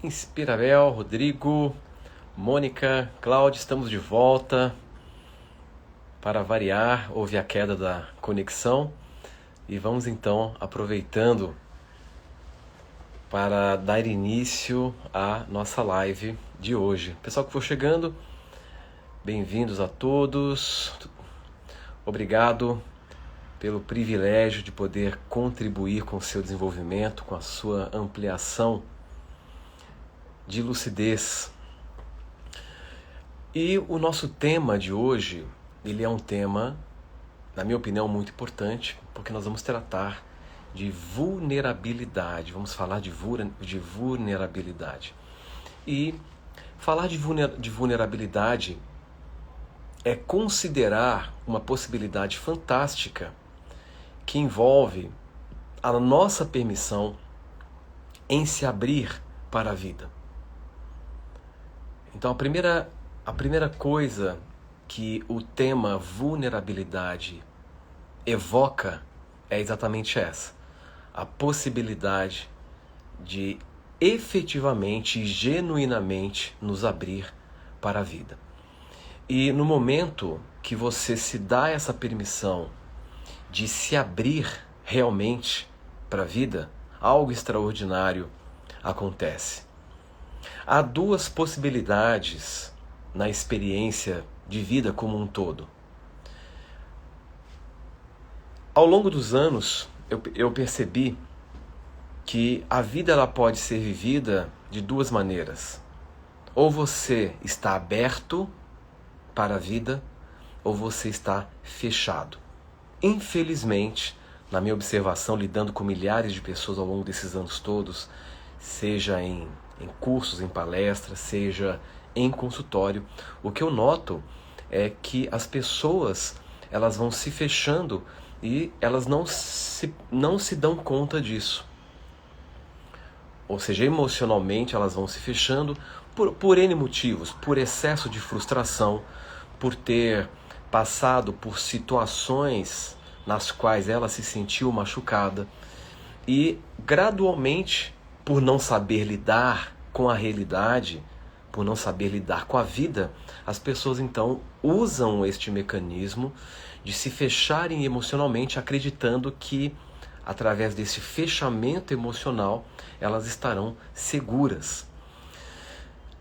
Inspirabel, Rodrigo, Mônica, Cláudia, estamos de volta. Para variar, houve a queda da conexão e vamos então aproveitando para dar início à nossa live de hoje. Pessoal que for chegando, bem-vindos a todos. Obrigado pelo privilégio de poder contribuir com o seu desenvolvimento, com a sua ampliação de lucidez. E o nosso tema de hoje, ele é um tema, na minha opinião, muito importante, porque nós vamos tratar de vulnerabilidade, vamos falar de vulnerabilidade. E falar de vulnerabilidade é considerar uma possibilidade fantástica que envolve a nossa permissão em se abrir para a vida. Então a primeira coisa que o tema vulnerabilidade evoca é exatamente essa: a possibilidade de efetivamente e genuinamente nos abrir para a vida. E no momento que você se dá essa permissão de se abrir realmente para a vida, algo extraordinário acontece. Há duas possibilidades na experiência de vida como um todo. Ao longo dos anos, eu percebi que a vida ela pode ser vivida de duas maneiras. Ou você está aberto para a vida, ou você está fechado. Infelizmente, na minha observação, lidando com milhares de pessoas ao longo desses anos todos, seja em cursos, em palestras, seja em consultório, o que eu noto é que as pessoas elas vão se fechando e elas não se dão conta disso. Ou seja, emocionalmente elas vão se fechando por N motivos, por excesso de frustração, por ter passado por situações nas quais ela se sentiu machucada e gradualmente, por não saber lidar com a realidade, por não saber lidar com a vida, as pessoas então usam este mecanismo de se fecharem emocionalmente, acreditando que através desse fechamento emocional elas estarão seguras.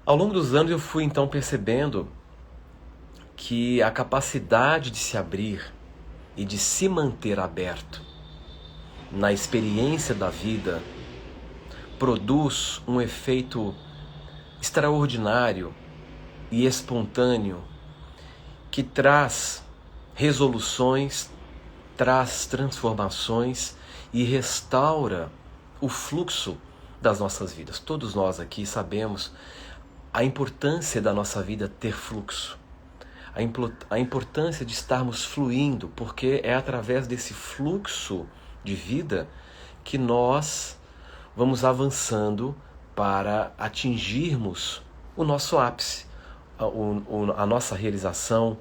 Ao longo dos anos eu fui então percebendo que a capacidade de se abrir e de se manter aberto na experiência da vida produz um efeito extraordinário e espontâneo que traz resoluções, traz transformações e restaura o fluxo das nossas vidas. Todos nós aqui sabemos a importância da nossa vida ter fluxo. A importância de estarmos fluindo, porque é através desse fluxo de vida que nós vamos avançando para atingirmos o nosso ápice, a nossa realização,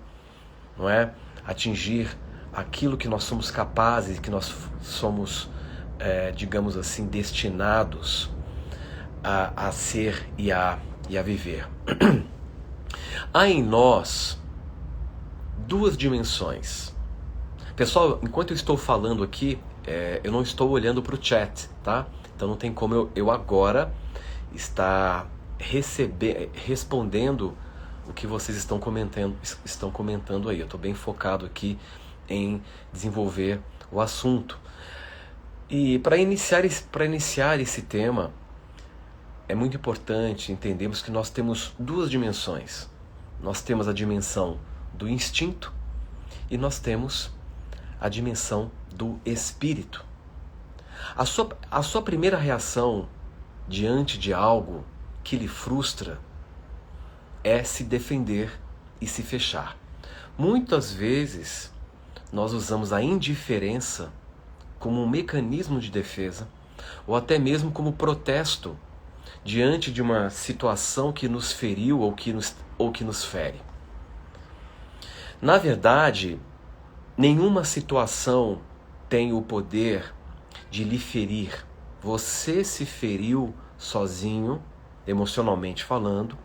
não é? Atingir aquilo que nós somos capazes, que nós somos, digamos assim, destinados a ser e a viver. Há em nós duas dimensões. Pessoal, enquanto eu estou falando aqui, eu não estou olhando para o chat, tá? Então não tem como eu agora estar respondendo o que vocês estão comentando aí. Eu estou bem focado aqui em desenvolver o assunto. E para iniciar esse tema, é muito importante entendermos que nós temos duas dimensões. Nós temos a dimensão do instinto e nós temos a dimensão do espírito. A sua primeira reação diante de algo que lhe frustra é se defender e se fechar. Muitas vezes nós usamos a indiferença como um mecanismo de defesa ou até mesmo como protesto diante de uma situação que nos feriu ou que nos fere. Na verdade, nenhuma situação tem o poder de lhe ferir. Você se feriu sozinho emocionalmente falando,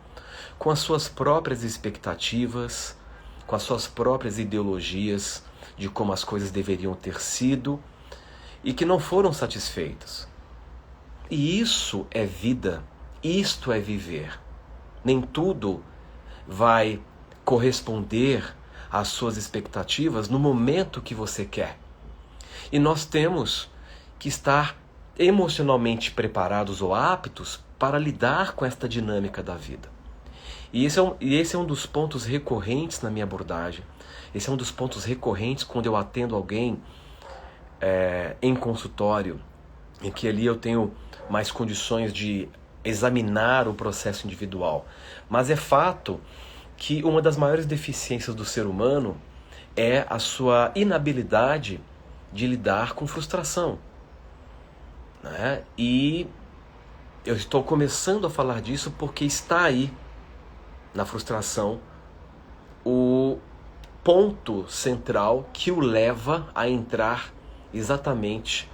com as suas próprias expectativas, com as suas próprias ideologias de como as coisas deveriam ter sido e que não foram satisfeitas. E isso é vida, isto é viver. Nem tudo vai corresponder às suas expectativas no momento que você quer. E nós temos que estar emocionalmente preparados ou aptos para lidar com esta dinâmica da vida. E esse é um dos pontos recorrentes na minha abordagem. Esse é um dos pontos recorrentes quando eu atendo alguém em consultório, em que ali eu tenho mais condições de examinar o processo individual. Mas é fato que uma das maiores deficiências do ser humano é a sua inabilidade de lidar com frustração, né? E eu estou começando a falar disso porque está aí, na frustração, o ponto central que o leva a entrar exatamente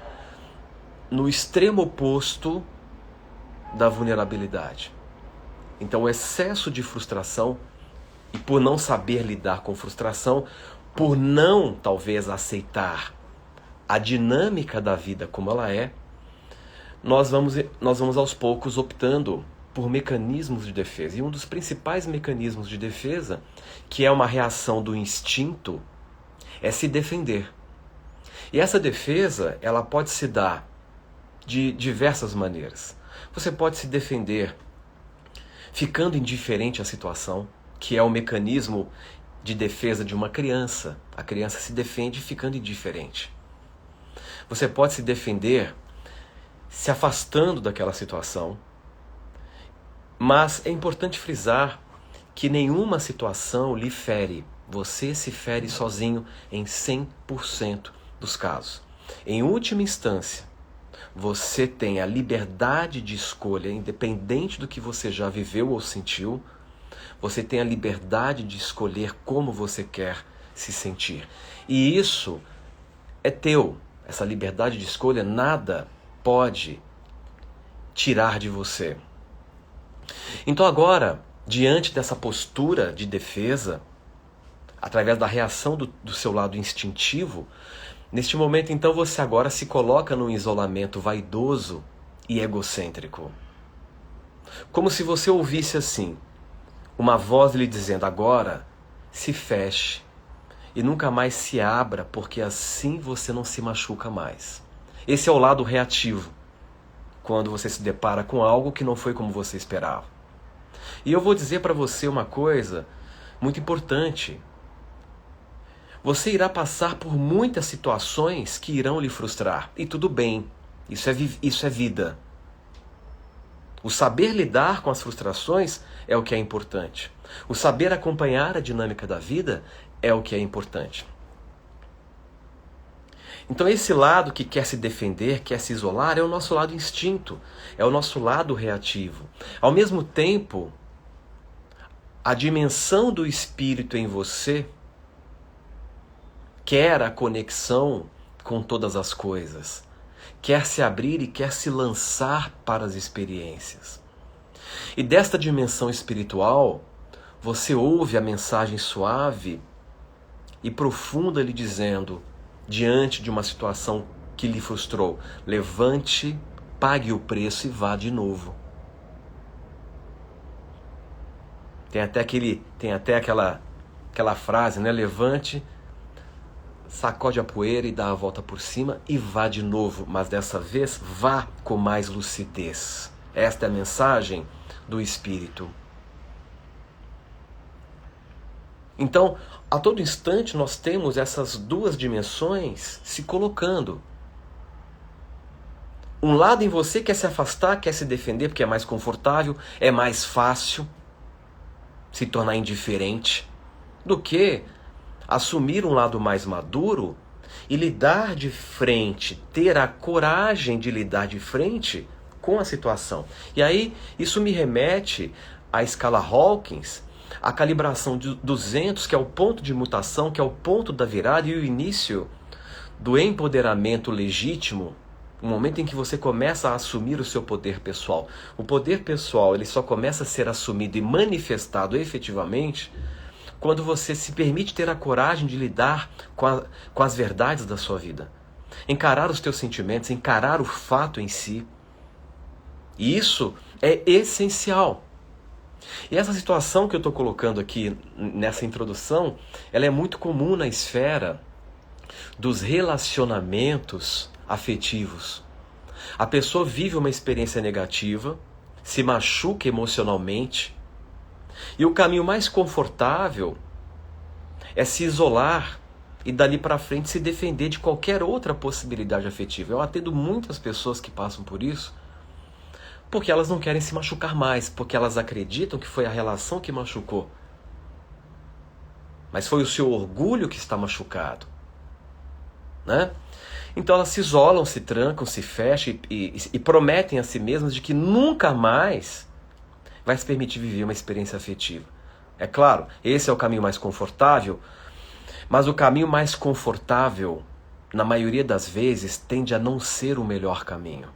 no extremo oposto da vulnerabilidade. Então o excesso de frustração, e por não saber lidar com frustração, por não talvez aceitar a dinâmica da vida como ela é, nós vamos aos poucos optando por mecanismos de defesa. E um dos principais mecanismos de defesa, que é uma reação do instinto, é se defender. E essa defesa, ela pode se dar de diversas maneiras. Você pode se defender ficando indiferente à situação, que é o mecanismo de defesa de uma criança. A criança se defende ficando indiferente. Você pode se defender se afastando daquela situação. Mas é importante frisar que nenhuma situação lhe fere. Você se fere sozinho em 100% dos casos. Em última instância, você tem a liberdade de escolha, independente do que você já viveu ou sentiu. Você tem a liberdade de escolher como você quer se sentir. E isso é teu. Essa liberdade de escolha nada pode tirar de você. Então agora, diante dessa postura de defesa, através da reação do seu lado instintivo, neste momento então você agora se coloca num isolamento vaidoso e egocêntrico. Como se você ouvisse assim, uma voz lhe dizendo: agora se feche e nunca mais se abra, porque assim você não se machuca mais. Esse é o lado reativo, quando você se depara com algo que não foi como você esperava. E eu vou dizer para você uma coisa muito importante. Você irá passar por muitas situações que irão lhe frustrar. E tudo bem, isso é vida. O saber lidar com as frustrações é o que é importante. O saber acompanhar a dinâmica da vida é o que é importante. Então esse lado que quer se defender, quer se isolar, é o nosso lado instinto, é o nosso lado reativo. Ao mesmo tempo, a dimensão do espírito em você quer a conexão com todas as coisas, quer se abrir e quer se lançar para as experiências. E desta dimensão espiritual, você ouve a mensagem suave e profunda lhe dizendo, diante de uma situação que lhe frustrou: levante, pague o preço e vá de novo. Tem até aquela frase, né? Levante, sacode a poeira e dá a volta por cima e vá de novo. Mas dessa vez, vá com mais lucidez. Esta é a mensagem do Espírito. Então, a todo instante nós temos essas duas dimensões se colocando. Um lado em você quer se afastar, quer se defender porque é mais confortável, é mais fácil se tornar indiferente, do que assumir um lado mais maduro e lidar de frente, ter a coragem de lidar de frente com a situação. E aí isso me remete à escala Hawkins, a calibração de 200, que é o ponto de mutação, que é o ponto da virada e o início do empoderamento legítimo O momento em que você começa a assumir o seu poder pessoal. O poder pessoal, ele só começa a ser assumido e manifestado efetivamente quando você se permite ter a coragem de lidar com as verdades da sua vida. Encarar os teus sentimentos, encarar o fato em si. E isso é essencial. E essa situação que eu estou colocando aqui nessa introdução, ela é muito comum na esfera dos relacionamentos afetivos. A pessoa vive uma experiência negativa, se machuca emocionalmente, e o caminho mais confortável é se isolar e dali para frente se defender de qualquer outra possibilidade afetiva. Eu atendo muitas pessoas que passam por isso, porque elas não querem se machucar mais, porque elas acreditam que foi a relação que machucou. Mas foi o seu orgulho que está machucado, né? Então elas se isolam, se trancam, se fecham e prometem a si mesmas de que nunca mais vai se permitir viver uma experiência afetiva. É claro, esse é o caminho mais confortável, mas o caminho mais confortável, na maioria das vezes, tende a não ser o melhor caminho.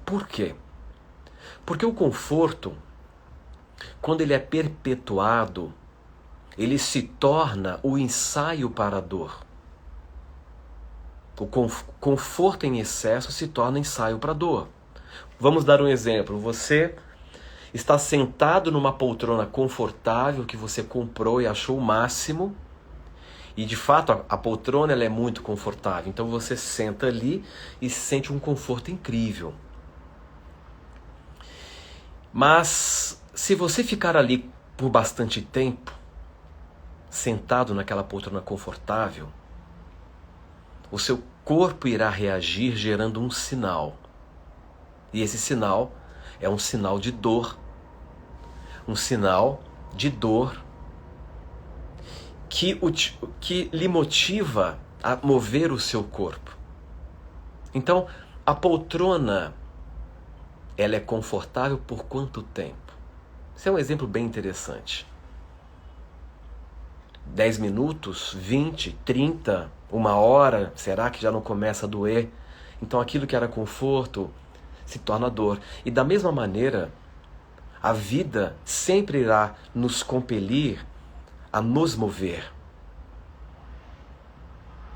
Por quê? Porque o conforto, quando ele é perpetuado, ele se torna o ensaio para a dor. O conforto em excesso se torna ensaio para a dor. Vamos dar um exemplo. Você está sentado numa poltrona confortável que você comprou e achou o máximo. E de fato a poltrona ela é muito confortável. Então você senta ali e sente um conforto incrível. Mas se você ficar ali por bastante tempo, sentado naquela poltrona confortável, o seu corpo irá reagir gerando um sinal. E esse sinal é um sinal de dor. Um sinal de dor que lhe motiva a mover o seu corpo. Então, a poltrona, ela é confortável por quanto tempo? Esse é um exemplo bem interessante. 10 minutos, 20, 30, 1 hora, será que já não começa a doer? Então aquilo que era conforto se torna dor. E da mesma maneira, a vida sempre irá nos compelir a nos mover.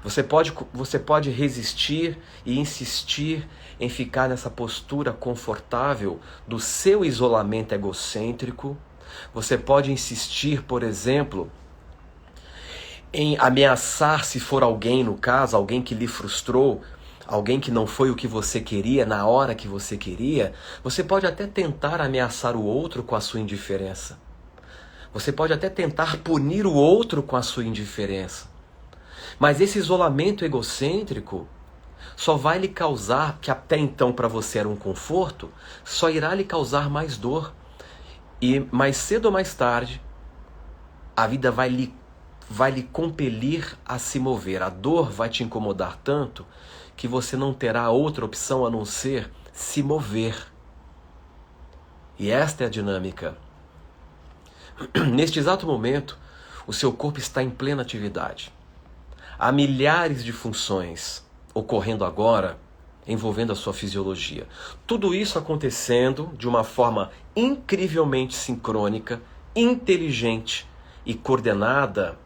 Você pode resistir e insistir em ficar nessa postura confortável do seu isolamento egocêntrico. Você pode insistir, por exemplo, em ameaçar, se for alguém, no caso, alguém que lhe frustrou, alguém que não foi o que você queria na hora que você queria. Você pode até tentar ameaçar o outro com a sua indiferença. Você pode até tentar punir o outro com a sua indiferença. Mas esse isolamento egocêntrico só vai lhe causar, que até então para você era um conforto, só irá lhe causar mais dor. E mais cedo ou mais tarde, a vida vai lhe compelir a se mover. A dor vai te incomodar tanto que você não terá outra opção a não ser se mover. E esta é a dinâmica. Neste exato momento, o seu corpo está em plena atividade. Há milhares de funções ocorrendo agora, envolvendo a sua fisiologia. Tudo isso acontecendo de uma forma incrivelmente sincrônica, inteligente e coordenada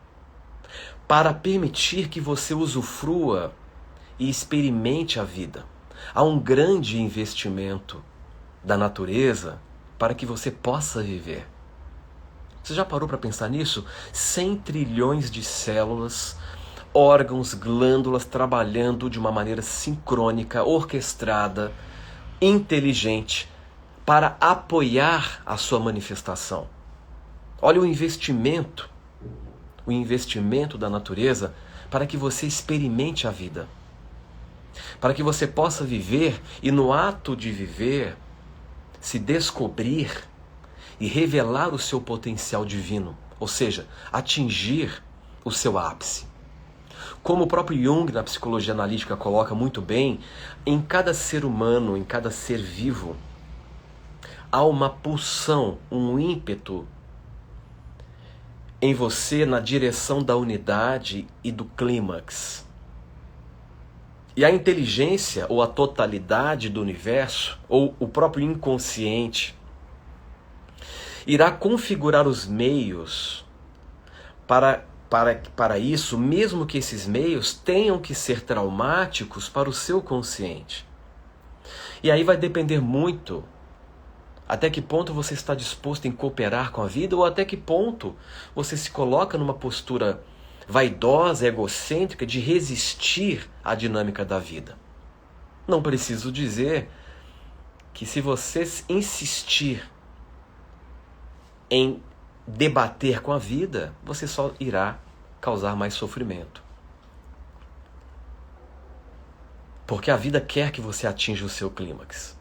para permitir que você usufrua e experimente a vida. Há um grande investimento da natureza para que você possa viver. Você já parou para pensar nisso? 100 trilhões de células, órgãos, glândulas trabalhando de uma maneira sincrônica, orquestrada, inteligente, para apoiar a sua manifestação. Olha o investimento da natureza para que você experimente a vida. Para que você possa viver e no ato de viver, se descobrir e revelar o seu potencial divino, ou seja, atingir o seu ápice. Como o próprio Jung, na psicologia analítica, coloca muito bem, em cada ser humano, em cada ser vivo, há uma pulsão, um ímpeto em você na direção da unidade e do clímax. E a inteligência, ou a totalidade do universo, ou o próprio inconsciente, irá configurar os meios para isso, mesmo que esses meios tenham que ser traumáticos para o seu consciente. E aí vai depender muito até que ponto você está disposto em cooperar com a vida, ou até que ponto você se coloca numa postura vaidosa, egocêntrica, de resistir à dinâmica da vida. Não preciso dizer que se você insistir em debater com a vida, você só irá causar mais sofrimento. Porque a vida quer que você atinja o seu clímax.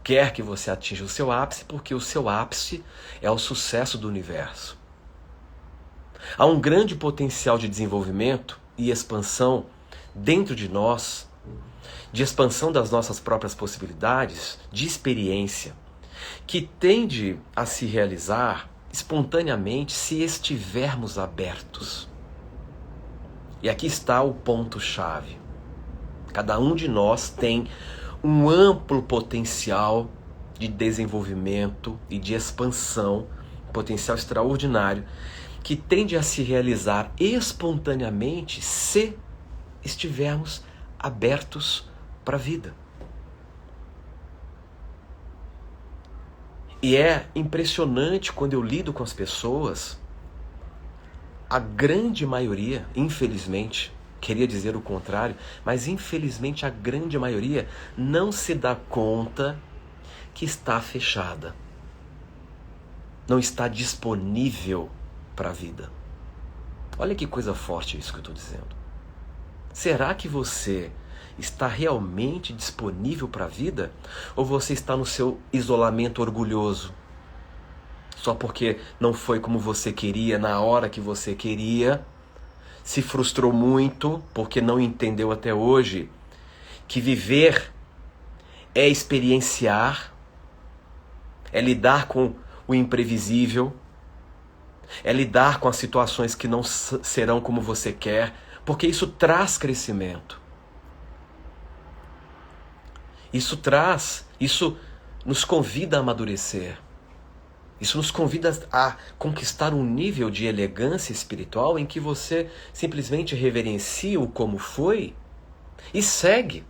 Quer que você atinja o seu ápice, porque o seu ápice é o sucesso do universo. Há um grande potencial de desenvolvimento e expansão dentro de nós, de expansão das nossas próprias possibilidades, de experiência, que tende a se realizar espontaneamente se estivermos abertos. E aqui está o ponto-chave. Cada um de nós tem um amplo potencial de desenvolvimento e de expansão, potencial extraordinário, que tende a se realizar espontaneamente se estivermos abertos para a vida. E é impressionante quando eu lido com as pessoas, a grande maioria, infelizmente, queria dizer o contrário, mas infelizmente a grande maioria não se dá conta que está fechada. Não está disponível para a vida. Olha que coisa forte isso que eu estou dizendo. Será que você está realmente disponível para a vida? Ou você está no seu isolamento orgulhoso? Só porque não foi como você queria, na hora que você queria, se frustrou muito porque não entendeu até hoje que viver é experienciar, é lidar com o imprevisível, é lidar com as situações que não serão como você quer, porque isso traz crescimento. Isso nos convida a amadurecer. Isso nos convida a conquistar um nível de elegância espiritual em que você simplesmente reverencia o como foi e segue.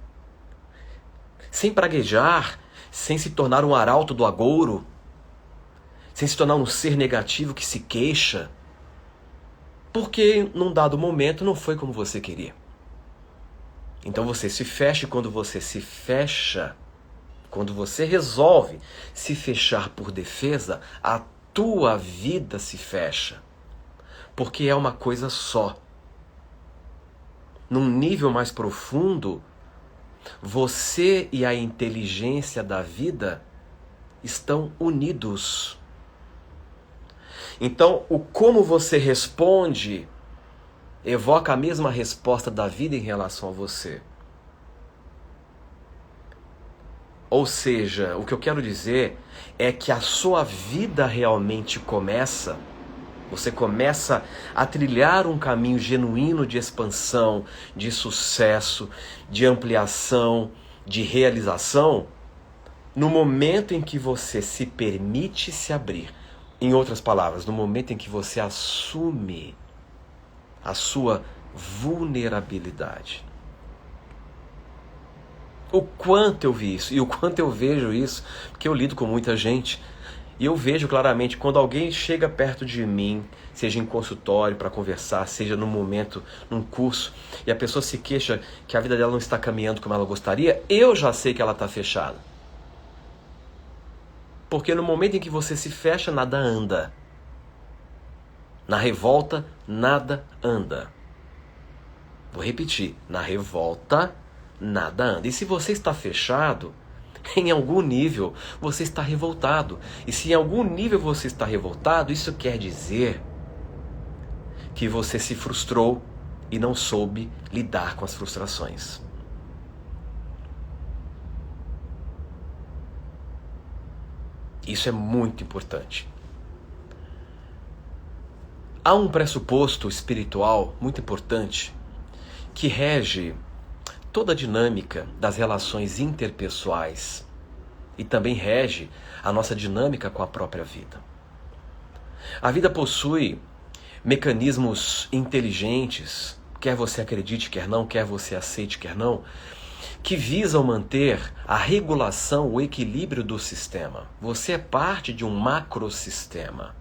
Sem praguejar, sem se tornar um arauto do agouro, sem se tornar um ser negativo que se queixa, porque num dado momento não foi como você queria. Então você se fecha, e quando você se fecha, quando você resolve se fechar por defesa, a tua vida se fecha. Porque é uma coisa só. Num nível mais profundo, você e a inteligência da vida estão unidos. Então, o como você responde evoca a mesma resposta da vida em relação a você. Ou seja, o que eu quero dizer é que a sua vida realmente começa, você começa a trilhar um caminho genuíno de expansão, de sucesso, de ampliação, de realização, no momento em que você se permite se abrir. Em outras palavras, no momento em que você assume a sua vulnerabilidade. O quanto eu vi isso, e o quanto eu vejo isso, porque eu lido com muita gente, e eu vejo claramente quando alguém chega perto de mim, seja em consultório para conversar, seja num momento, num curso, e a pessoa se queixa que a vida dela não está caminhando como ela gostaria, eu já sei que ela está fechada. Porque no momento em que você se fecha, nada anda. Na revolta, nada anda. Vou repetir, na revolta, nada anda. E se você está fechado, em algum nível você está revoltado. E se em algum nível você está revoltado, isso quer dizer que você se frustrou e não soube lidar com as frustrações. Isso é muito importante. Há um pressuposto espiritual muito importante que rege toda a dinâmica das relações interpessoais e também rege a nossa dinâmica com a própria vida. A vida possui mecanismos inteligentes, quer você acredite, quer não, quer você aceite, quer não, que visam manter a regulação, o equilíbrio do sistema. Você é parte de um macrosistema.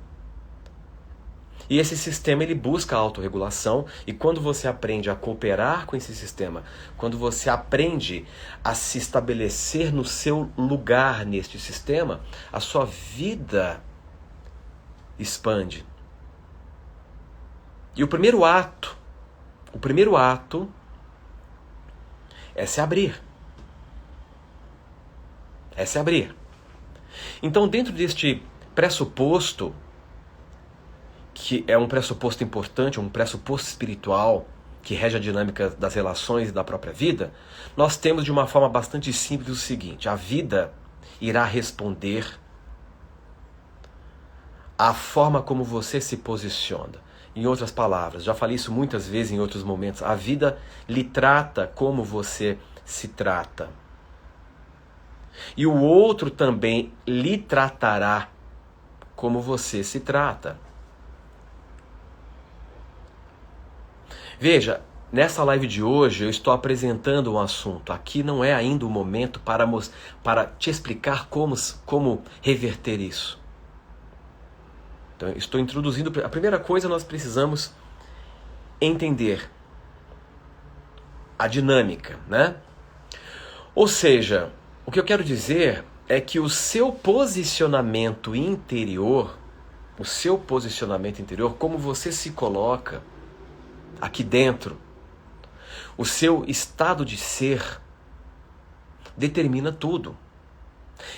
E esse sistema ele busca a autorregulação, e quando você aprende a cooperar com esse sistema, quando você aprende a se estabelecer no seu lugar neste sistema, a sua vida expande. E o primeiro ato é se abrir. É se abrir. Então, dentro deste pressuposto, que é um pressuposto importante, um pressuposto espiritual, que rege a dinâmica das relações e da própria vida, nós temos de uma forma bastante simples o seguinte: a vida irá responder à forma como você se posiciona. Em outras palavras, já falei isso muitas vezes em outros momentos, a vida lhe trata como você se trata. E o outro também lhe tratará como você se trata. Veja, nessa live de hoje eu estou apresentando um assunto. Aqui não é ainda o momento para te explicar como reverter isso. Então, eu estou introduzindo. A primeira coisa, nós precisamos entender a dinâmica, né? Ou seja, o que eu quero dizer é que o seu posicionamento interior, como você se coloca aqui dentro, o seu estado de ser, determina tudo.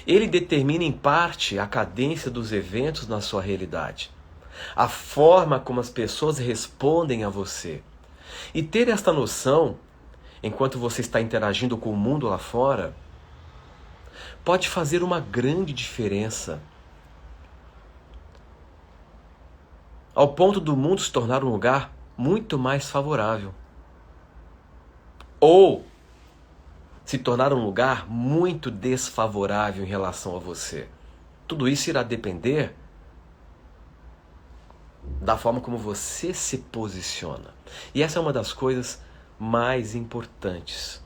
Ele determina em parte a cadência dos eventos na sua realidade, a forma como as pessoas respondem a você. E ter esta noção, enquanto você está interagindo com o mundo lá fora, pode fazer uma grande diferença, ao ponto do mundo se tornar um lugar muito mais favorável, ou se tornar um lugar muito desfavorável em relação a você. Tudo isso irá depender da forma como você se posiciona. E essa é uma das coisas mais importantes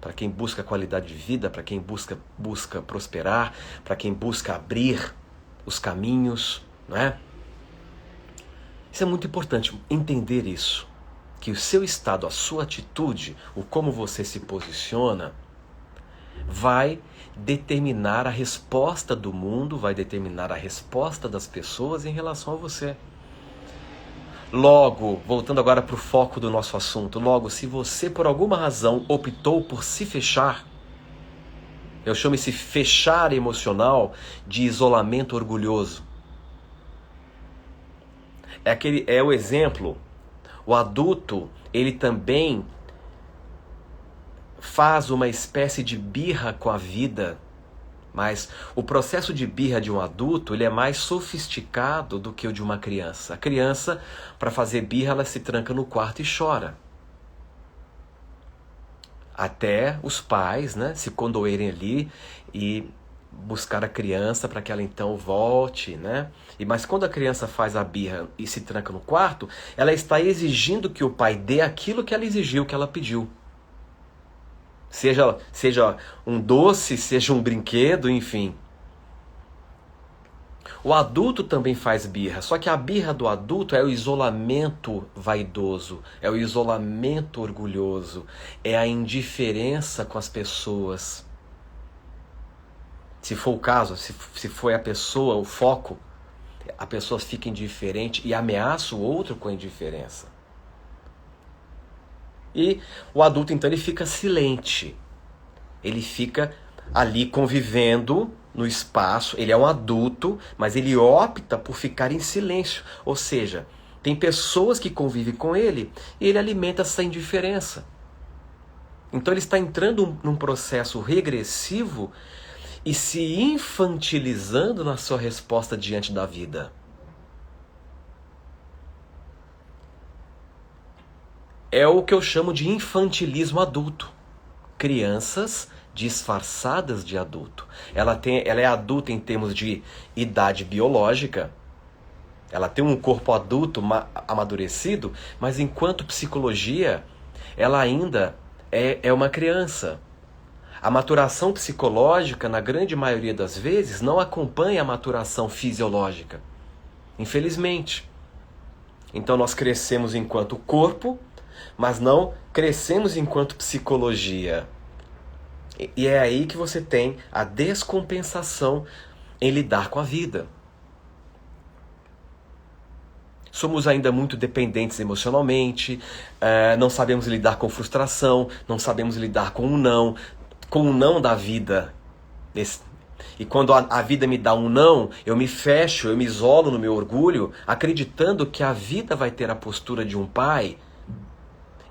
para quem busca qualidade de vida, para quem busca prosperar, para quem busca abrir os caminhos, não é? Isso é muito importante, entender isso. Que o seu estado, a sua atitude, o como você se posiciona, vai determinar a resposta do mundo, vai determinar a resposta das pessoas em relação a você. Logo, voltando agora para o foco do nosso assunto, logo, se você por alguma razão optou por se fechar, eu chamo esse fechar emocional de isolamento orgulhoso. É o exemplo. O adulto, ele também faz uma espécie de birra com a vida, mas o processo de birra de um adulto, ele é mais sofisticado do que o de uma criança. A criança, para fazer birra, ela se tranca no quarto e chora. Até os pais, né, se condoerem ali e buscar a criança para que ela então volte, né? Mas quando a criança faz a birra e se tranca no quarto, ela está exigindo que o pai dê aquilo que ela exigiu, que ela pediu. Seja um doce, seja um brinquedo, enfim. O adulto também faz birra, só que a birra do adulto é o isolamento vaidoso, é o isolamento orgulhoso, é a indiferença com as pessoas. Se for o caso, se foi a pessoa, o foco, a pessoa fica indiferente e ameaça o outro com a indiferença. E o adulto, então, ele fica silente. Ele fica ali convivendo no espaço. Ele é um adulto, mas ele opta por ficar em silêncio. Ou seja, tem pessoas que convivem com ele e ele alimenta essa indiferença. Então ele está entrando num processo regressivo e se infantilizando na sua resposta diante da vida. É o que eu chamo de infantilismo adulto. Crianças disfarçadas de adulto. Ela é adulta em termos de idade biológica, ela tem um corpo adulto amadurecido, mas enquanto psicologia, ela ainda é uma criança. A maturação psicológica, na grande maioria das vezes, não acompanha a maturação fisiológica. Infelizmente. Então nós crescemos enquanto corpo, mas não crescemos enquanto psicologia. E é aí que você tem a descompensação em lidar com a vida. Somos ainda muito dependentes emocionalmente, não sabemos lidar com frustração, não sabemos lidar com o não da vida. E quando a vida me dá um não, eu me fecho, eu me isolo no meu orgulho, acreditando que a vida vai ter a postura de um pai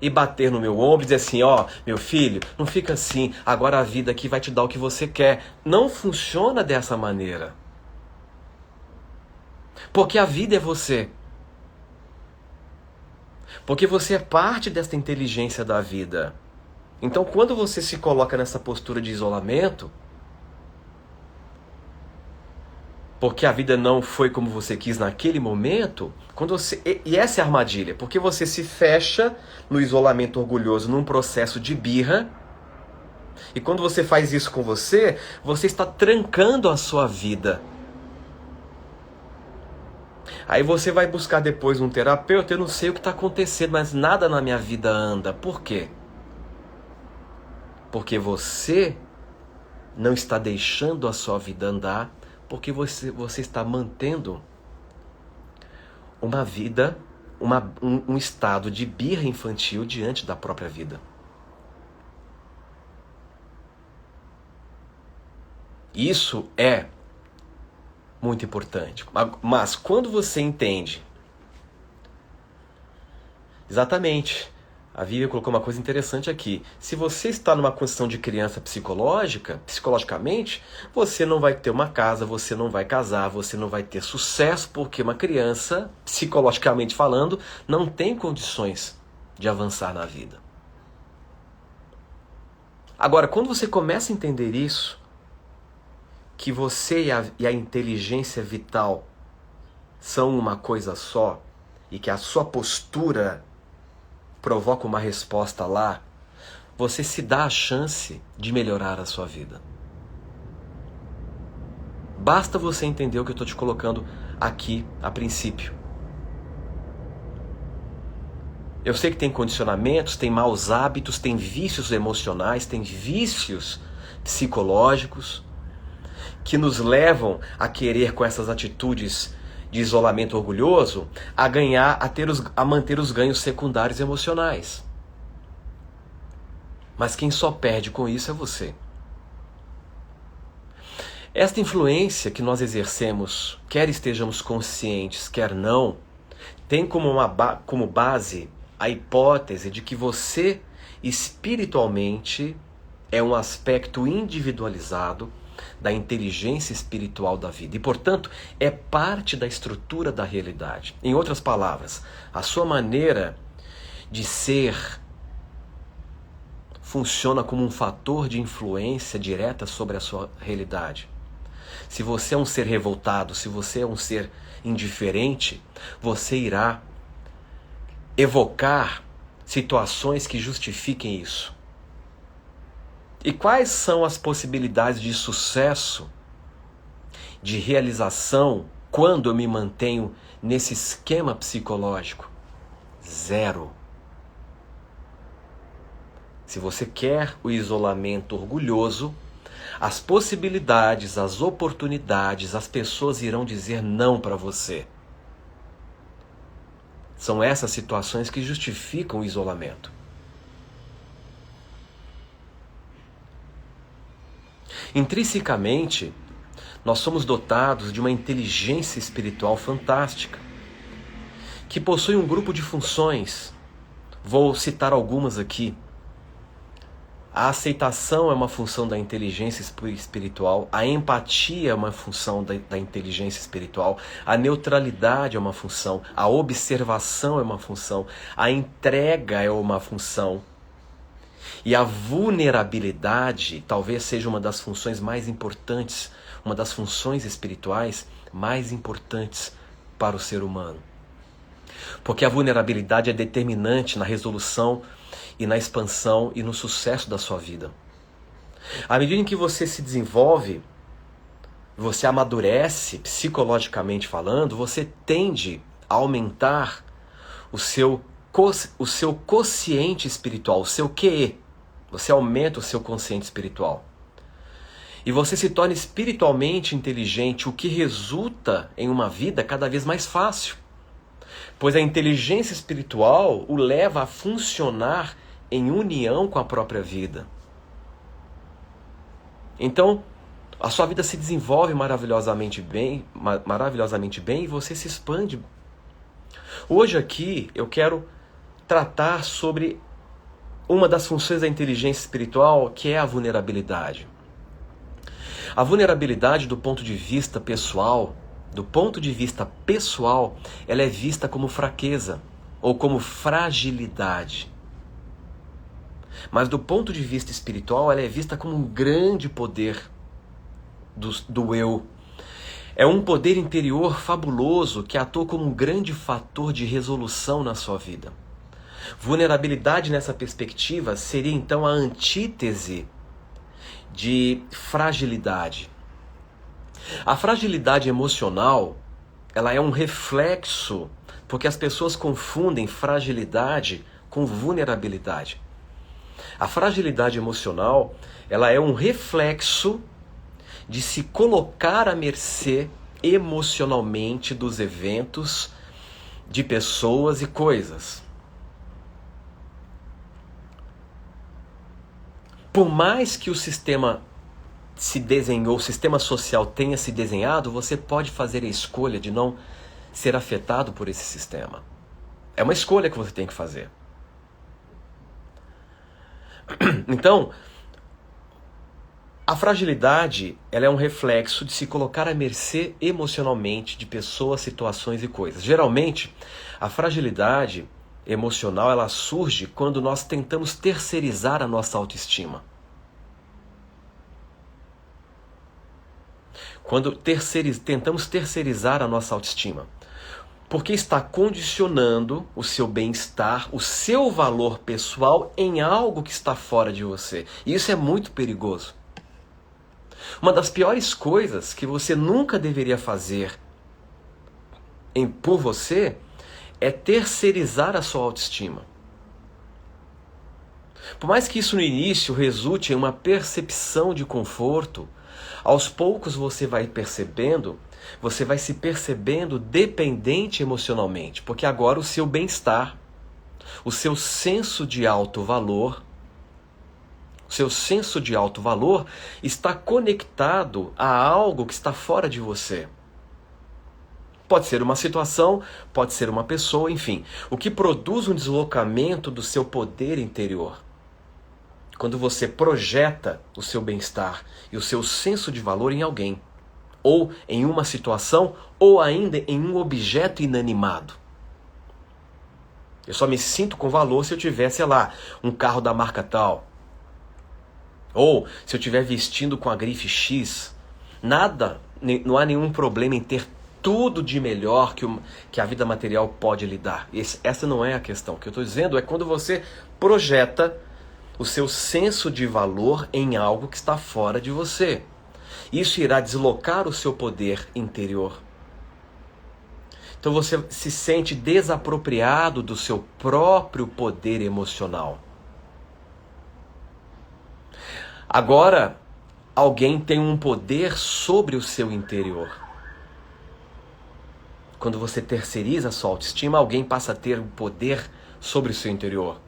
e bater no meu ombro e dizer assim, ó, meu filho, não fica assim, agora a vida aqui vai te dar o que você quer. Não funciona dessa maneira. Porque a vida é você. Porque você é parte desta inteligência da vida. Então, quando você se coloca nessa postura de isolamento, porque a vida não foi como você quis naquele momento, e essa é a armadilha, porque você se fecha no isolamento orgulhoso, num processo de birra, e quando você faz isso com você está trancando a sua vida. Aí você vai buscar depois um terapeuta, eu não sei o que está acontecendo, mas nada na minha vida anda. Por quê? Porque você não está deixando a sua vida andar, porque você está mantendo uma vida, um estado de birra infantil diante da própria vida. Isso é muito importante. Mas quando você entende, exatamente, a Vivian colocou uma coisa interessante aqui. Se você está numa condição de criança psicologicamente, você não vai ter uma casa, você não vai casar, você não vai ter sucesso, porque uma criança, psicologicamente falando, não tem condições de avançar na vida. Agora, quando você começa a entender isso, que você e a inteligência vital são uma coisa só, e que a sua postura provoca uma resposta lá, você se dá a chance de melhorar a sua vida. Basta você entender o que eu estou te colocando aqui a princípio. Eu sei que tem condicionamentos, tem maus hábitos, tem vícios emocionais, tem vícios psicológicos que nos levam a querer, com essas atitudes de isolamento orgulhoso, a manter os ganhos secundários emocionais. Mas quem só perde com isso é você. Esta influência que nós exercemos, quer estejamos conscientes, quer não, tem como base a hipótese de que você, espiritualmente, é um aspecto individualizado da inteligência espiritual da vida. E, portanto, é parte da estrutura da realidade. Em outras palavras, a sua maneira de ser funciona como um fator de influência direta sobre a sua realidade. Se você é um ser revoltado, se você é um ser indiferente, você irá evocar situações que justifiquem isso. E quais são as possibilidades de sucesso, de realização, quando eu me mantenho nesse esquema psicológico? Zero. Se você quer o isolamento orgulhoso, as possibilidades, as oportunidades, as pessoas irão dizer não para você. São essas situações que justificam o isolamento. Intrinsecamente, nós somos dotados de uma inteligência espiritual fantástica, que possui um grupo de funções. Vou citar algumas aqui. A aceitação é uma função da inteligência espiritual, a empatia é uma função da inteligência espiritual, a neutralidade é uma função, a observação é uma função, a entrega é uma função. E a vulnerabilidade talvez seja uma das funções mais importantes, uma das funções espirituais mais importantes para o ser humano. Porque a vulnerabilidade é determinante na resolução e na expansão e no sucesso da sua vida. À medida em que você se desenvolve, você amadurece, psicologicamente falando, você tende a aumentar o seu quociente espiritual, o seu QE. Você aumenta o seu consciente espiritual. E você se torna espiritualmente inteligente, o que resulta em uma vida cada vez mais fácil. Pois a inteligência espiritual o leva a funcionar em união com a própria vida. Então, a sua vida se desenvolve maravilhosamente bem e você se expande. Hoje aqui eu quero tratar sobre uma das funções da inteligência espiritual, que é a vulnerabilidade. A vulnerabilidade do ponto de vista pessoal, ela é vista como fraqueza ou como fragilidade. Mas do ponto de vista espiritual, ela é vista como um grande poder do eu. É um poder interior fabuloso que atua como um grande fator de resolução na sua vida. Vulnerabilidade nessa perspectiva seria então a antítese de fragilidade. A fragilidade emocional, ela é um reflexo, porque as pessoas confundem fragilidade com vulnerabilidade. A fragilidade emocional, ela é um reflexo de se colocar à mercê emocionalmente dos eventos, de pessoas e coisas. Por mais que o sistema o sistema social tenha se desenhado, você pode fazer a escolha de não ser afetado por esse sistema. É uma escolha que você tem que fazer. Então, a fragilidade, ela é um reflexo de se colocar à mercê emocionalmente de pessoas, situações e coisas. Geralmente, a fragilidade emocional, ela surge quando nós tentamos terceirizar a nossa autoestima. Quando tentamos terceirizar a nossa autoestima. Porque está condicionando o seu bem-estar, o seu valor pessoal em algo que está fora de você. E isso é muito perigoso. Uma das piores coisas que você nunca deveria fazer por você é terceirizar a sua autoestima. Por mais que isso no início resulte em uma percepção de conforto, aos poucos você vai se percebendo dependente emocionalmente, porque agora o seu bem-estar, o seu senso de auto-valor, está conectado a algo que está fora de você. Pode ser uma situação, pode ser uma pessoa, enfim. O que produz um deslocamento do seu poder interior. Quando você projeta o seu bem-estar e o seu senso de valor em alguém, ou em uma situação, ou ainda em um objeto inanimado. Eu só me sinto com valor se eu tiver, sei lá, um carro da marca tal. Ou se eu estiver vestindo com a grife X. Não há nenhum problema em ter tudo de melhor que a vida material pode lhe dar. Essa não é a questão. O que eu estou dizendo é quando você projeta o seu senso de valor em algo que está fora de você. Isso irá deslocar o seu poder interior. Então você se sente desapropriado do seu próprio poder emocional. Agora, alguém tem um poder sobre o seu interior. Quando você terceiriza a sua autoestima, alguém passa a ter um poder sobre o seu interior.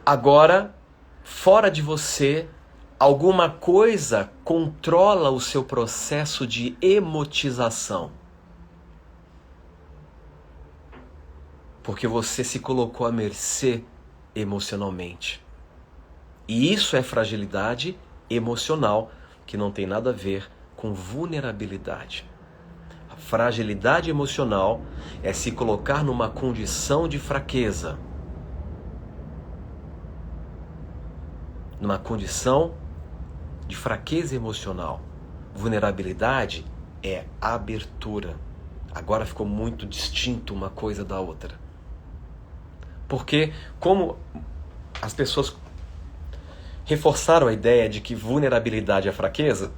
Agora, fora de você, alguma coisa controla o seu processo de emotização. Porque você se colocou à mercê emocionalmente. E isso é fragilidade emocional, que não tem nada a ver com vulnerabilidade. A fragilidade emocional é se colocar numa condição de fraqueza, numa condição de fraqueza emocional. Vulnerabilidade é abertura. Agora ficou muito distinto uma coisa da outra. Porque como as pessoas reforçaram a ideia de que vulnerabilidade é fraqueza,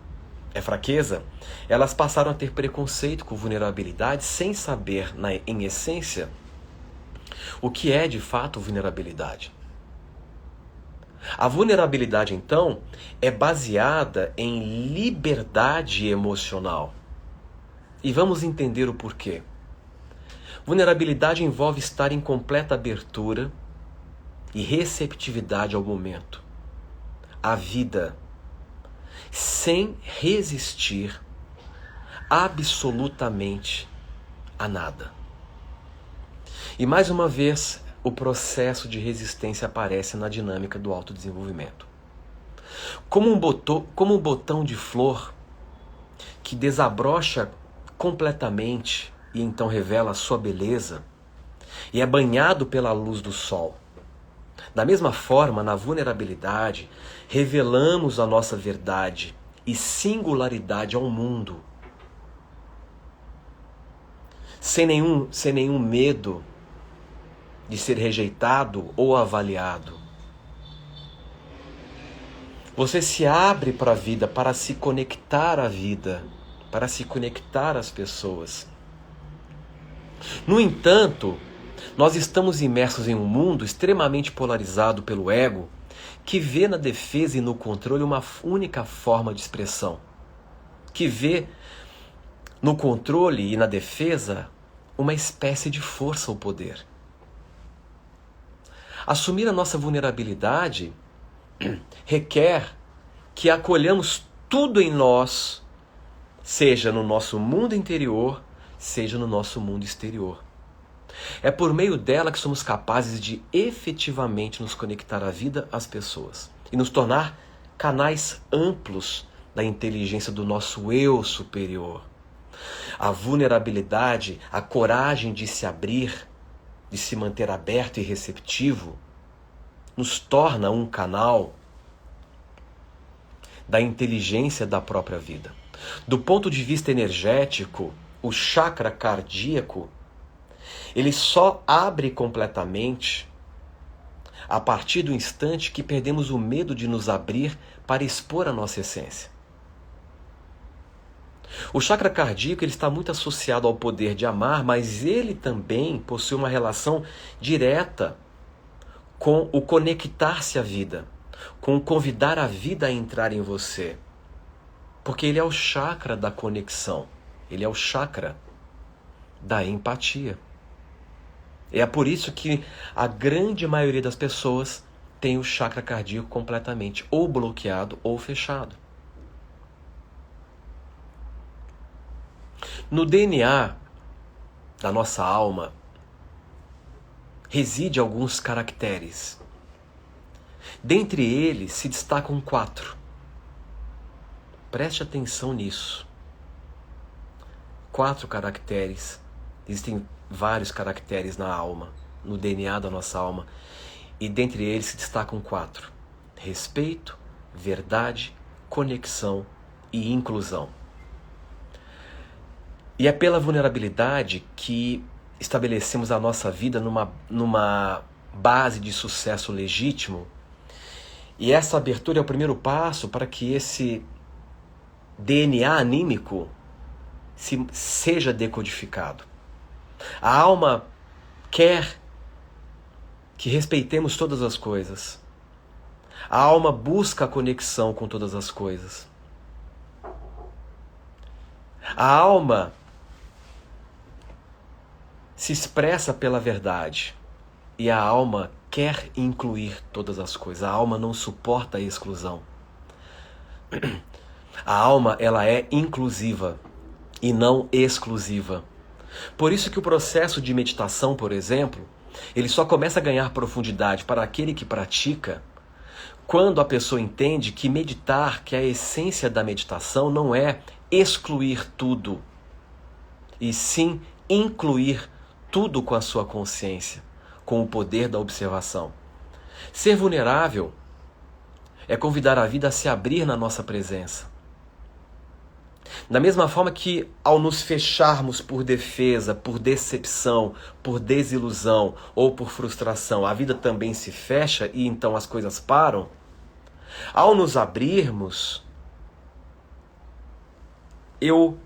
elas passaram a ter preconceito com vulnerabilidade sem saber, em essência, o que é de fato vulnerabilidade. A vulnerabilidade, então, é baseada em liberdade emocional. E vamos entender o porquê. Vulnerabilidade envolve estar em completa abertura e receptividade ao momento, à vida, sem resistir absolutamente a nada. E mais uma vez, o processo de resistência aparece na dinâmica do autodesenvolvimento. Como um botão de flor que desabrocha completamente e então revela a sua beleza e é banhado pela luz do sol. Da mesma forma, na vulnerabilidade, revelamos a nossa verdade e singularidade ao mundo, sem nenhum medo de ser rejeitado ou avaliado. Você se abre para a vida, para se conectar à vida, para se conectar às pessoas. No entanto, nós estamos imersos em um mundo extremamente polarizado pelo ego, que vê na defesa e no controle uma única forma de expressão, que vê no controle e na defesa uma espécie de força ou poder. Assumir a nossa vulnerabilidade requer que acolhamos tudo em nós, seja no nosso mundo interior, seja no nosso mundo exterior. É por meio dela que somos capazes de efetivamente nos conectar à vida, às pessoas, e nos tornar canais amplos da inteligência do nosso eu superior. A vulnerabilidade, a coragem de se abrir, de se manter aberto e receptivo, nos torna um canal da inteligência da própria vida. Do ponto de vista energético, o chakra cardíaco, ele só abre completamente a partir do instante que perdemos o medo de nos abrir para expor a nossa essência. O chakra cardíaco ele está muito associado ao poder de amar, mas ele também possui uma relação direta com o conectar-se à vida, com o convidar a vida a entrar em você. Porque ele é o chakra da conexão, ele é o chakra da empatia. É por isso que a grande maioria das pessoas tem o chakra cardíaco completamente ou bloqueado ou fechado. No DNA da nossa alma reside alguns caracteres. Dentre eles se destacam 4. Preste atenção nisso. 4 caracteres. Existem vários caracteres na alma, no DNA da nossa alma. E dentre eles se destacam 4. Respeito, verdade, conexão e inclusão. E é pela vulnerabilidade que estabelecemos a nossa vida numa base de sucesso legítimo. E essa abertura é o primeiro passo para que esse DNA anímico seja decodificado. A alma quer que respeitemos todas as coisas. A alma busca a conexão com todas as coisas. A alma se expressa pela verdade e a alma quer incluir todas as coisas. A alma não suporta a exclusão. A alma, ela é inclusiva e não exclusiva. Por isso que o processo de meditação, por exemplo, ele só começa a ganhar profundidade para aquele que pratica quando a pessoa entende que meditar, que a essência da meditação não é excluir tudo, e sim incluir tudo com a sua consciência, com o poder da observação. Ser vulnerável é convidar a vida a se abrir na nossa presença. Da mesma forma que, ao nos fecharmos por defesa, por decepção, por desilusão ou por frustração, a vida também se fecha e então as coisas param, ao nos abrirmos, eu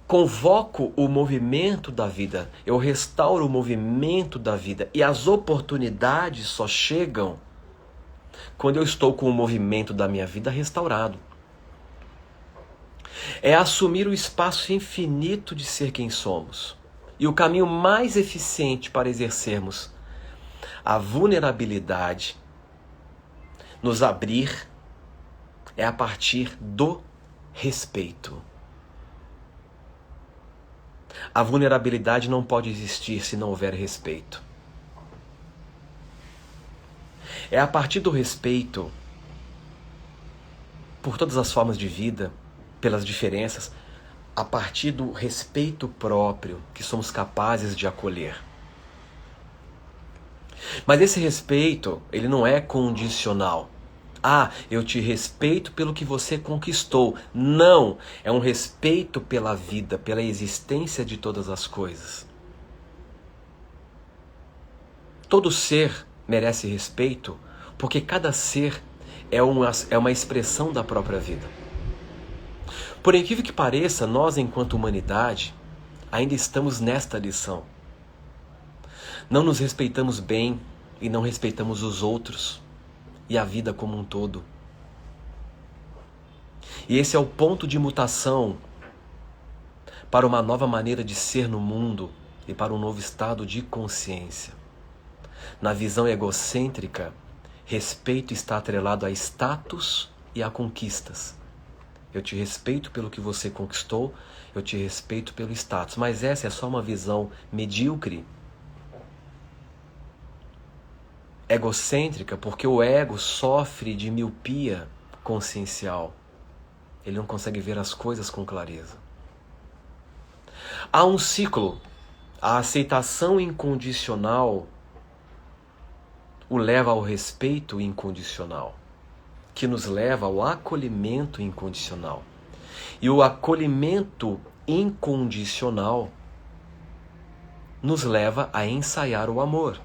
convoco o movimento da vida, eu restauro o movimento da vida, e as oportunidades só chegam quando eu estou com o movimento da minha vida restaurado. É assumir o espaço infinito de ser quem somos. E o caminho mais eficiente para exercermos a vulnerabilidade, nos abrir, é a partir do respeito. A vulnerabilidade não pode existir se não houver respeito. É a partir do respeito por todas as formas de vida, pelas diferenças, a partir do respeito próprio que somos capazes de acolher. Mas esse respeito, ele não é condicional. Ah, eu te respeito pelo que você conquistou. Não, é um respeito pela vida, pela existência de todas as coisas. Todo ser merece respeito, porque cada ser é uma expressão da própria vida. Por incrível que pareça, nós, enquanto humanidade, ainda estamos nesta lição. Não nos respeitamos bem e não respeitamos os outros e a vida como um todo. E esse é o ponto de mutação para uma nova maneira de ser no mundo e para um novo estado de consciência. Na visão egocêntrica, respeito está atrelado a status e a conquistas. Eu te respeito pelo que você conquistou, eu te respeito pelo status. Mas essa é só uma visão medíocre, egocêntrica, porque o ego sofre de miopia consciencial. Ele não consegue ver as coisas com clareza. Há um ciclo. A aceitação incondicional o leva ao respeito incondicional, que nos leva ao acolhimento incondicional. E o acolhimento incondicional nos leva a ensaiar o amor.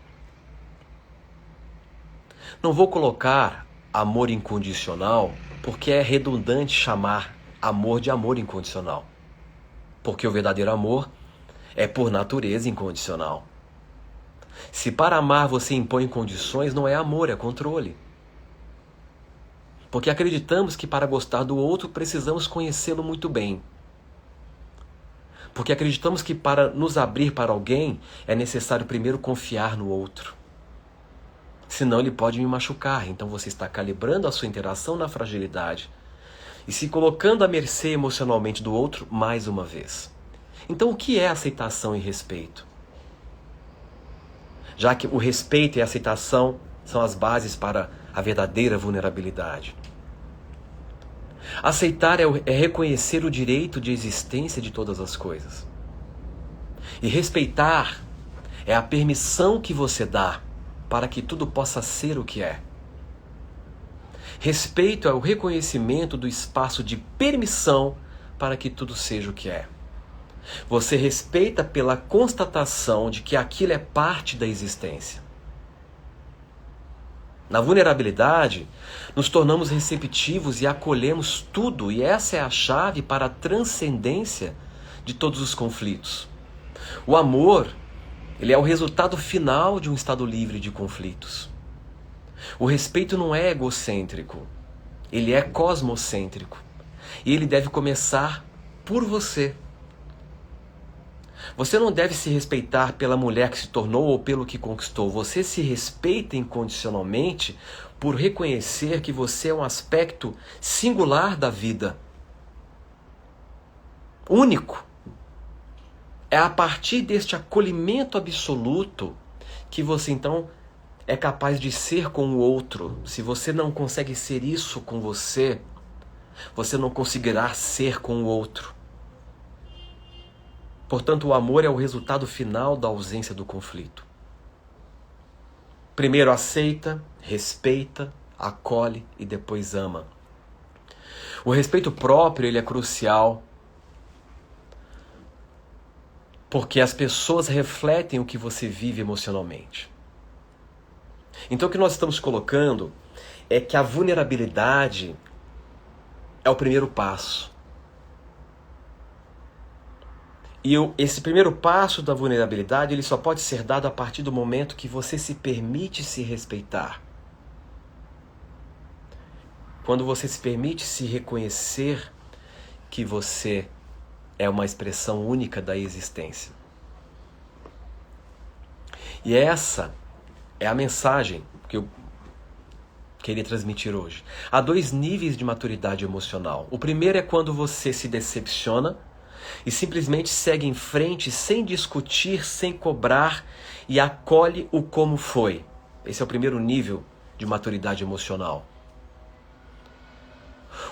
Não vou colocar amor incondicional porque é redundante chamar amor de amor incondicional. Porque o verdadeiro amor é por natureza incondicional. Se para amar você impõe condições, não é amor, é controle. Porque acreditamos que para gostar do outro precisamos conhecê-lo muito bem. Porque acreditamos que para nos abrir para alguém é necessário primeiro confiar no outro. Senão ele pode me machucar. Então você está calibrando a sua interação na fragilidade e se colocando à mercê emocionalmente do outro mais uma vez. Então o que é aceitação e respeito? Já que o respeito e a aceitação são as bases para a verdadeira vulnerabilidade. Aceitar é reconhecer o direito de existência de todas as coisas. E respeitar é a permissão que você dá para que tudo possa ser o que é. Respeito é o reconhecimento do espaço de permissão para que tudo seja o que é. Você respeita pela constatação de que aquilo é parte da existência. Na vulnerabilidade, nos tornamos receptivos e acolhemos tudo, e essa é a chave para a transcendência de todos os conflitos. O amor, ele é o resultado final de um estado livre de conflitos. O respeito não é egocêntrico, ele é cosmocêntrico. E ele deve começar por você. Você não deve se respeitar pela mulher que se tornou ou pelo que conquistou. Você se respeita incondicionalmente por reconhecer que você é um aspecto singular da vida. Único. É a partir deste acolhimento absoluto que você então é capaz de ser com o outro. Se você não consegue ser isso com você, você não conseguirá ser com o outro. Portanto, o amor é o resultado final da ausência do conflito. Primeiro aceita, respeita, acolhe e depois ama. O respeito próprio, ele é crucial, porque as pessoas refletem o que você vive emocionalmente. Então o que nós estamos colocando é que a vulnerabilidade é o primeiro passo. E esse primeiro passo da vulnerabilidade, ele só pode ser dado a partir do momento que você se permite se respeitar. Quando você se permite se reconhecer que você é uma expressão única da existência. E essa é a mensagem que eu queria transmitir hoje. Há 2 níveis de maturidade emocional. O primeiro é quando você se decepciona e simplesmente segue em frente sem discutir, sem cobrar e acolhe o como foi. Esse é o primeiro nível de maturidade emocional.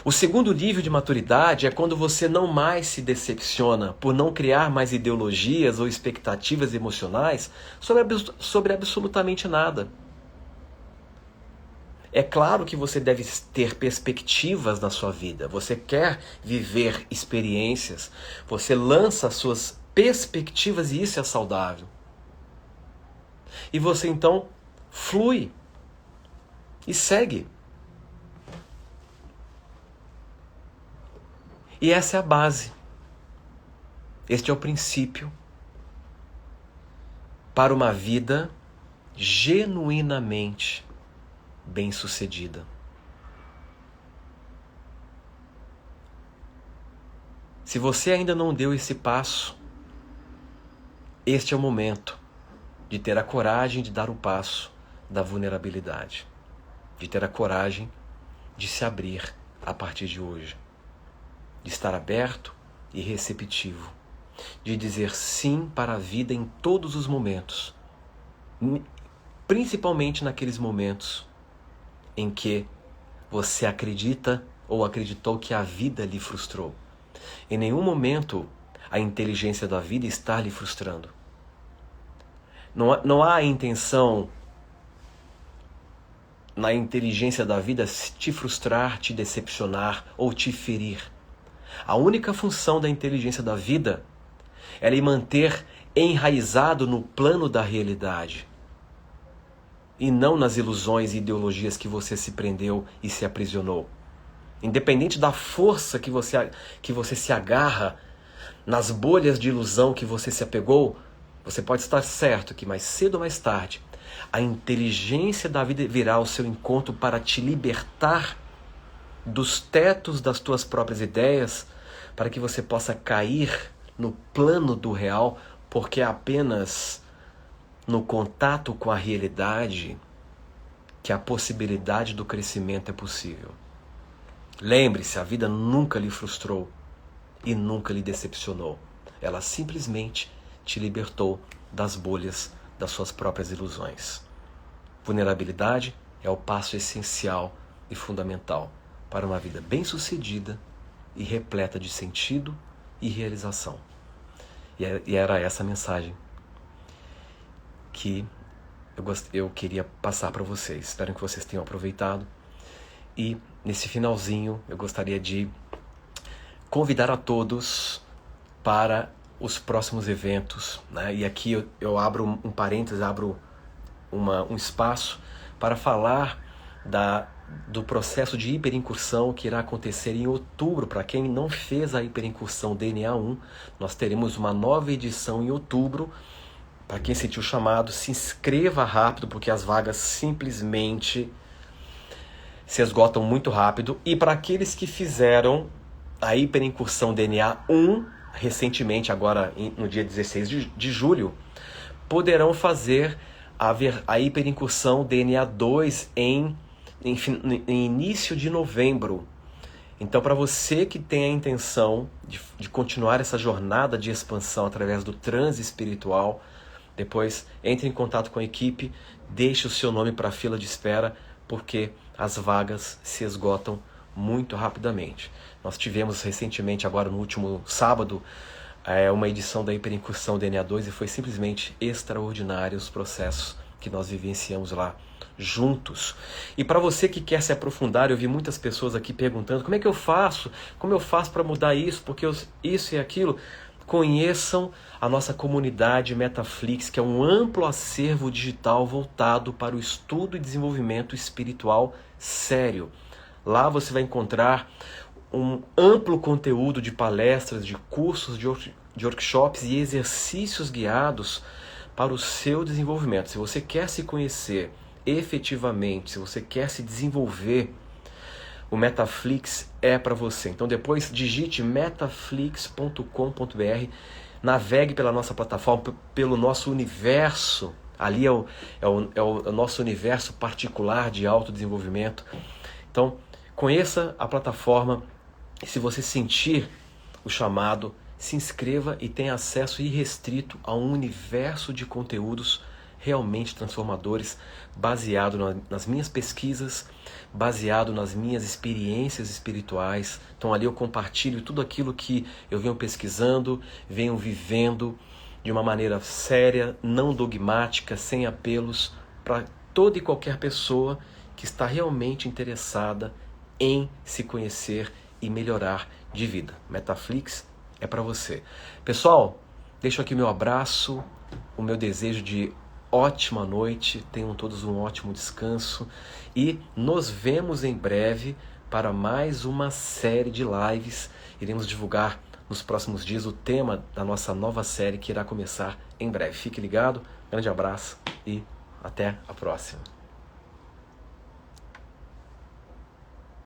O segundo nível de maturidade é quando você não mais se decepciona por não criar mais ideologias ou expectativas emocionais sobre absolutamente nada. É claro que você deve ter perspectivas na sua vida. Você quer viver experiências. Você lança as suas perspectivas e isso é saudável. E você então flui e segue. E essa é a base. Este é o princípio para uma vida genuinamente bem-sucedida. Se você ainda não deu esse passo, este é o momento de ter a coragem de dar o passo da vulnerabilidade, de ter a coragem de se abrir a partir de hoje, de estar aberto e receptivo, de dizer sim para a vida em todos os momentos, principalmente naqueles momentos em que você acredita ou acreditou que a vida lhe frustrou. Em nenhum momento a inteligência da vida está lhe frustrando. Não há a intenção na inteligência da vida te frustrar, te decepcionar ou te ferir. A única função da inteligência da vida é lhe manter enraizado no plano da realidade e não nas ilusões e ideologias que você se prendeu e se aprisionou. Independente da força que você se agarra nas bolhas de ilusão que você se apegou, você pode estar certo que mais cedo ou mais tarde a inteligência da vida virá ao seu encontro para te libertar dos tetos das tuas próprias ideias, para que você possa cair no plano do real, porque é apenas no contato com a realidade que a possibilidade do crescimento é possível. Lembre-se, a vida nunca lhe frustrou e nunca lhe decepcionou. Ela simplesmente te libertou das bolhas das suas próprias ilusões. Vulnerabilidade é o passo essencial e fundamental para uma vida bem-sucedida e repleta de sentido e realização. E era essa a mensagem que eu queria passar para vocês. Espero que vocês tenham aproveitado. E nesse finalzinho eu gostaria de convidar a todos para os próximos eventos, né? E aqui eu abro um parênteses, abro um espaço para falar do processo de hiperincursão que irá acontecer em outubro. Para quem não fez a hiperincursão DNA 1, nós teremos uma nova edição em outubro. Para quem sentiu o chamado, se inscreva rápido, porque as vagas simplesmente se esgotam muito rápido. E para aqueles que fizeram a hiperincursão DNA 1 recentemente, agora no dia 16 de julho, poderão fazer a hiperincursão DNA 2 em início de novembro. Então, para você que tem a intenção de continuar essa jornada de expansão através do transe espiritual, depois entre em contato com a equipe, deixe o seu nome para a fila de espera, porque as vagas se esgotam muito rapidamente. Nós tivemos recentemente, agora no último sábado, uma edição da Hiperincursão DNA 2 e foi simplesmente extraordinário os processos que nós vivenciamos lá juntos. E para você que quer se aprofundar, eu vi muitas pessoas aqui perguntando como é que eu faço? Como eu faço para mudar isso? Porque isso e aquilo. Conheçam a nossa comunidade Metaflix, que é um amplo acervo digital voltado para o estudo e desenvolvimento espiritual sério. Lá você vai encontrar um amplo conteúdo de palestras, de cursos, de workshops e exercícios guiados para o seu desenvolvimento. Se você quer se conhecer efetivamente, se você quer se desenvolver, o Metaflix é para você. Então depois digite metaflix.com.br, navegue pela nossa plataforma, pelo nosso universo. Ali é o nosso universo particular de autodesenvolvimento. Então conheça a plataforma e se você sentir o chamado, se inscreva e tenha acesso irrestrito a um universo de conteúdos realmente transformadores, baseado nas minhas pesquisas, baseado nas minhas experiências espirituais. Então ali eu compartilho tudo aquilo que eu venho pesquisando, venho vivendo de uma maneira séria, não dogmática, sem apelos, para toda e qualquer pessoa que está realmente interessada em se conhecer e melhorar de vida. Metaflix é para você. Pessoal, deixo aqui meu abraço, o meu desejo de ótima noite, tenham todos um ótimo descanso e nos vemos em breve para mais uma série de lives. Iremos divulgar nos próximos dias o tema da nossa nova série que irá começar em breve. Fique ligado, grande abraço e até a próxima.